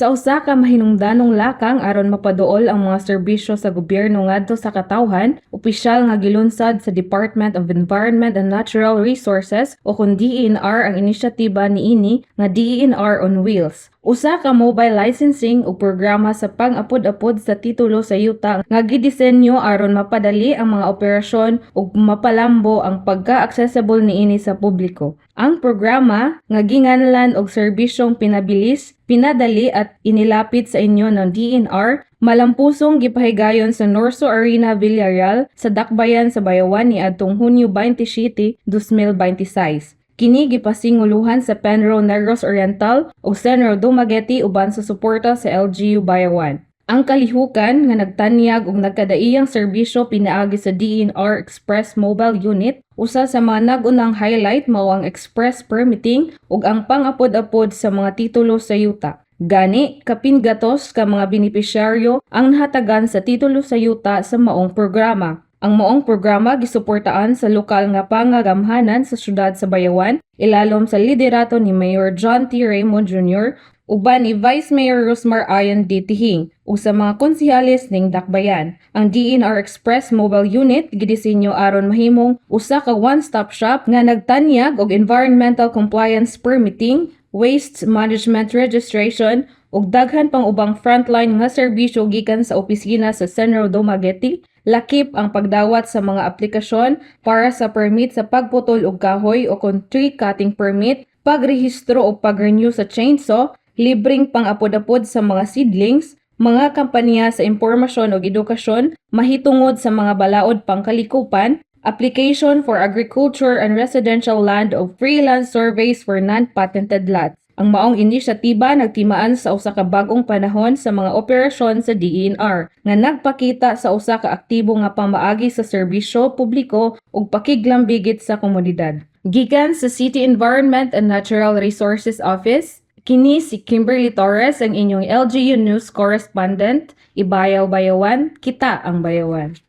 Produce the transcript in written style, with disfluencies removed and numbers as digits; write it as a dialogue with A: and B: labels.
A: Sa usa ka mahinungdanong lakang aron mapaduol ang mga serbisyo sa gobyerno ngadto sa katawhan, opisyal nga gilunsad sa Department of Environment and Natural Resources o kun DENR ang inisyatiba niini nga DENR on Wheels. Usa ka mobile licensing o programa sa pang-apod-apod sa titulo sa yuta nga gidisenyo aron mapadali ang mga operasyon ug mapalambo ang pagka-accessible niini sa publiko. Ang programa nga ginganlan og serbisyong pinabilis, pinadali at inilapit sa inyo ng DENR malampusong gipahigayon sa Norso Arena Villarreal sa Dakbayan sa Bayawan niadtong Hunyo 27, 2026. Kini gipasinguluhan sa Penro Negros Oriental ug Senro Dumaguete uban sa suporta sa LGU Bayawan. Ang kalihukan nga nagtanyag og nagkadaiyang serbisyo pinaagi sa DENR Express Mobile Unit, usa sa mga nagunang highlight mao ang express permitting ug ang pang-apod-apod sa mga titulo sa yuta. Gani, kapin gatos ka mga benepisyaryo ang nahatagan sa titulo sa yuta sa maong programa. Ang maong programa gisuportaan sa lokal nga pangagamhanan sa syudad sa Bayawan, ilalom sa liderato ni Mayor John T. Raymond Jr. uban ni Vice Mayor Rosmar Ayon D. Tihing ug sa mga konsehalis ning Dakbayan. Ang DENR Express Mobile Unit gidisenyo aron mahimong usa ka one-stop shop nga nagtanyag og environmental compliance permitting, waste management registration ug daghan pang ubang frontline nga serbisyo gikan sa opisina sa Senro Dumaguete. Lakip ang pagdawat sa mga aplikasyon para sa permit sa pagputol og kahoy o kon tree cutting permit, pagrehistro o pag-renew sa chainsaw, libreng pang-apod-apod sa mga seedlings, mga kampanya sa impormasyon o edukasyon, mahitungod sa mga balaod pangkalikupan, application for agriculture and residential land o freelance surveys for non-patented lots. Ang maong inisyatiba nagtimaan sa usa ka bag-ong panahon sa mga operasyon sa DENR nga nagpakita sa usa ka aktibo nga pamaagi sa serbisyo publiko ug pakiglambigit sa komunidad. Gikan sa City Environment and Natural Resources Office, kini si Kimberly Torres ang inyong LGU News correspondent. Ibayaw Bayawan, kita ang Bayawan.